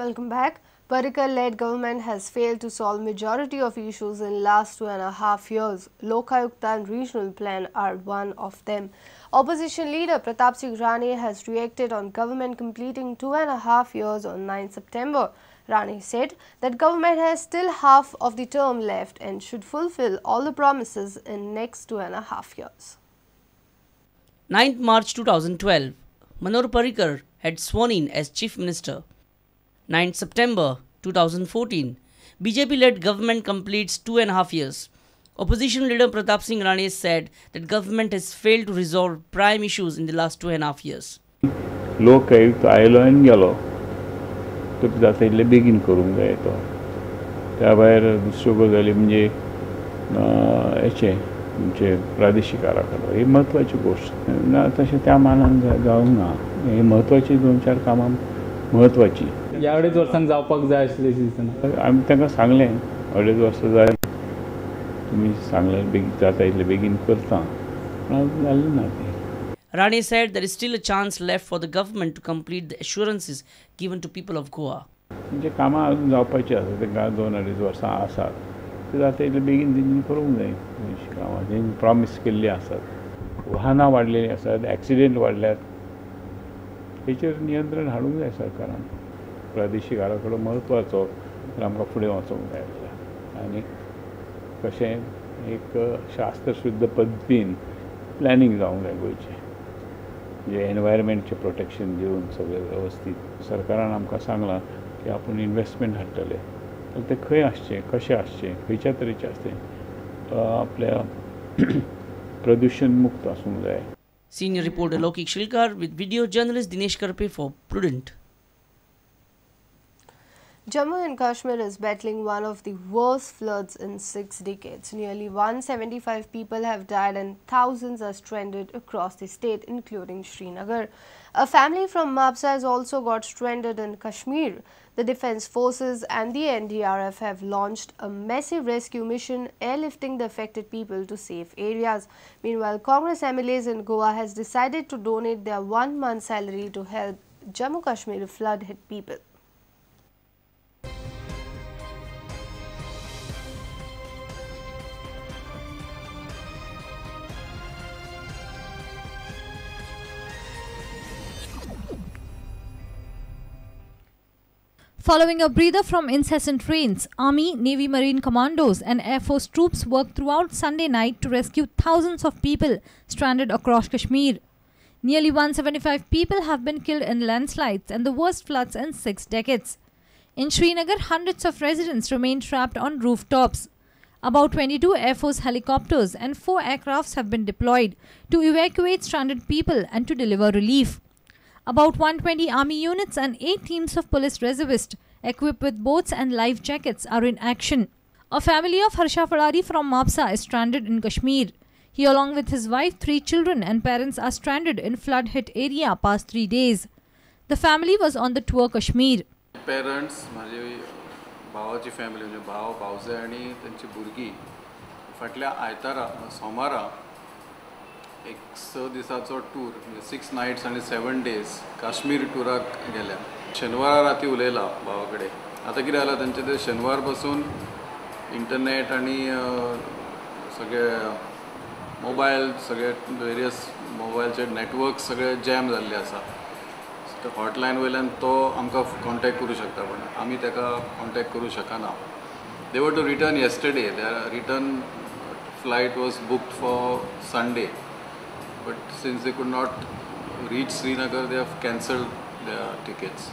Welcome back. Parrikar-led government has failed to solve majority of issues in last 2.5 years. Lokayukta and regional plan are one of them. Opposition leader Pratap Singh Rane has reacted on government completing 2.5 years on 9 September. Rane said that government has still half of the term left and should fulfill all the promises in next 2.5 years. 9th March 2012, Manohar Parrikar had sworn in as Chief Minister. 9th September 2014, BJP-led government completes 2.5 years. Opposition leader Pratap Singh Rane said that government has failed to resolve prime issues in the last 2.5 years. Lokayukta आयलो आनी गेलो तो जाता इतले बेगीन करूंक जाय तो त्या भायर दुसऱ्यो गजाली म्हणजे हेचे म्हणजे प्रादेशीक आराखडो ही महत्वाची गोष्ट ना तशें त्या मानान जावंक ना ही महत्वाची 2-4 कामां महत्वाची ह्या 2.5 वर्सांक जावपाक जाय आशिल्ली दिसना आमी तांकां सांगलें 2.5 वर्सां जाय तुमी सांगलें बेगीन जाता इतले बेगीन करता पूण जालें ना तें. Rane said there is still a chance left for the government to complete the assurances given to people of Goa. म्हणजे कामां अजून जावपाची आसा तांकां 2-2.5 वर्सां आसात ते जाता इतले बेगीन तेंच्यांनी करूंक जाय कामां तेंच्यांनी प्रॉमीस केल्ली आसात. वाहनां वाडलेलीं आसात, एक्सिडेंट वाडल्यात, हेचेर नियंत्रण हाडूंक जाय सरकारान. प्रादेशीक आराखडो महत्वाचो तर आमकां फुडें वचूंक जाय आनी कशें एक शास्त्रशुद्ध पद्दतीन प्लॅनिंग जावंक जाय गोंयचें म्हणजे एनवायरमेंटचें प्रोटेक्शन दिवन सगळें वेवस्थीत सरकारान आमकां सांगलां की आपूण इन्वेस्टमेंट हाडटले तर तें खंय आसचें कशें आसचें खंयच्या तरेचें आसचें आपल्या प्रदूषण मुक्त आसूंक जाय. Senior reporter Lokik Shilkar with video journalist Dinesh Karpe for Prudent. Jammu and Kashmir is battling one of the worst floods in 6 decades. Nearly 175 people have died and thousands are stranded across the state, including Srinagar. A family from Mapsa has also got stranded in Kashmir. The Defence Forces and the NDRF have launched a massive rescue mission, airlifting the affected people to safe areas. Meanwhile, Congress MLAs in Goa has decided to donate their 1 month's salary to help Jammu Kashmir flood-hit people. Following a breather from incessant rains, Army, Navy, Marine commandos and Air Force troops worked throughout Sunday night to rescue thousands of people stranded across Kashmir. Nearly 175 people have been killed in landslides and the worst floods in 6 decades. In Srinagar, hundreds of residents remain trapped on rooftops. About 22 Air Force helicopters and 4 aircrafts have been deployed to evacuate stranded people and to deliver relief. About 120 army units and 8 teams of police reservists equipped with boats and life jackets are in action. A family of Harsha Fadari from Mapsa is stranded in Kashmir. He along with his wife, 3 children and parents are stranded in flood-hit area past 3 days. The family was on the tour Kashmir. Parents, माझे भावाची family म्हणजे भाव भावजे आणि त्यांची भुरगी फाटल्या आयतारा सोमारा एक 6 दिसाचो टूर म्हणजे 6 नाइट्स आणि 7 डेज काश्मीर टुराक गेल्या. शेनवारा राती उलयला भावा कडेन. आतां कितें जालां तेंचे ते शेनवार पासून इंटरनेट आणि सगळे मोबायल सगळे वेरियस मोबायलचे नेटवर्क सगळे जॅम जाल्ले आसा. हॉटलायन वयल्यान तो आमकां कॉन्टॅक्ट करूं शकता पण आमी ताका कॉन्टॅक्ट करूं शकना. They were to return yesterday. Their return flight was booked for Sunday. But since they could not reach Srinagar, they have cancelled their tickets.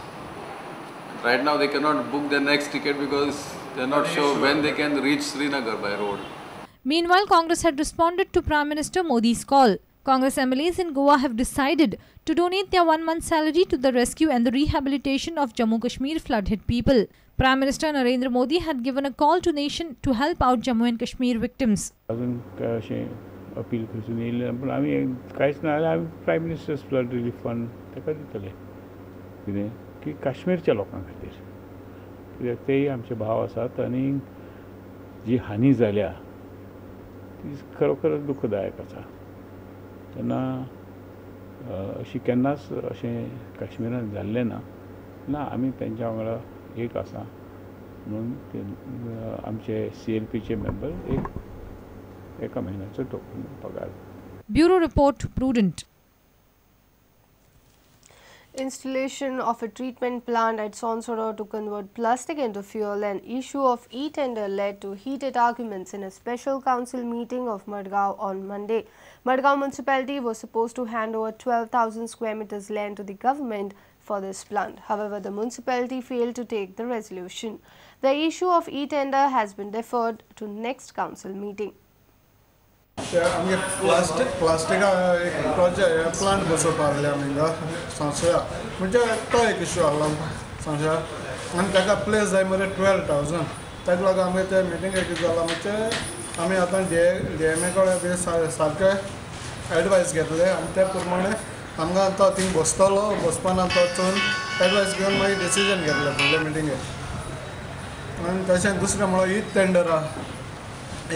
Right now they cannot book their next ticket because they are not sure when they can reach Srinagar by road. Meanwhile, Congress had responded to Prime Minister Modi's call. Congress MLAs in Goa have decided to donate their 1 month's salary to the rescue and the rehabilitation of Jammu Kashmir flood-hit people. Prime Minister Narendra Modi had given a call to nation to help out Jammu and Kashmir victims. अपील करून येयलें पूण आमी कांयच ना जाल्यार आमी prime minister's flood relief fund ताका दितले कितें की काश्मीरच्या लोकां खातीर कित्याक तेय आमचे भाव आसात आनी जी हानी जाल्या ती खरोखरच दुखदायक आसा. तेन्ना अशी केन्नाच अशें काश्मीरांत जाल्लें ना. आमी तेंच्या वांगडा एक आसा म्हणून आमचे CLPचे मेंबर एका म्हयन्याचो पगार. Bureau Report, Prudent. Installation of a treatment plant at Sonsoro to convert plastic into fuel and issue of e-tender led to heated arguments in a special council meeting of Madgaon on Monday. Madgaon municipality was supposed to hand over 12,000 square meters land to the government for this plant. However, the municipality failed to take the resolution. The issue of e-tender has been deferred to next council meeting. आमगे प्लास्टिका एक project plant बसोवपा आहले आमकां सांसोया म्हणजे तो एक issue आहलो सांसोया आनी ताका प्लेस जाय मरे 12,000 ताका लागून आमी ते मिटिंगेक कितें जालां म्हणजे आमी आतां DMA कडेन बी सारके एडवायस घेतले आनी ते प्रमाणे आमकां तो थिंग बसतलो बसपाना तो चोवन एडवायस घेवन मागीर डिसिजन घेतलें फुडले मिटिंगेक आनी तशें दुसरें म्हणल्यार ईद टेंडरा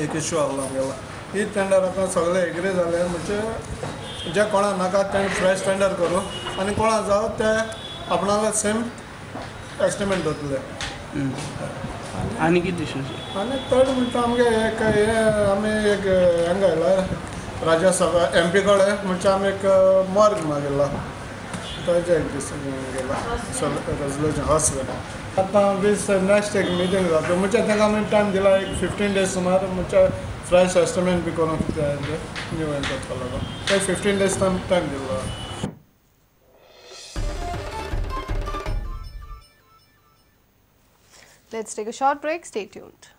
एक इश्यू आहलो आमगेलो ईद टेंडर आतां सगळे एग्री जाले म्हणजे जे कोणा नाका ते फ्रेश टेंडर करूं आनी कोणा जाव ते आपणाले सेम एस्टिमेट दवरतले. आनी कितें इश्यू आनी थर्ड म्हणटा आमगे एक आमी एक हें घायला राज्यसभा MP कडेन म्हणजे आमी एक मॉर्ग मागिल्लो ताजे एक डिसिजन गेला रेजोल्यूशन हॉस्पिटल आतां वीस नेक्स्ट एक मिटींग जाता म्हणजे ताका आमी टायम दिला एक 15 days सुमार म्हणजे फ्रेश एस्टिमेट बी करूंक न्यू हें करता लागून ते 15 days टायम दिलो. Let's take a short break. Stay tuned.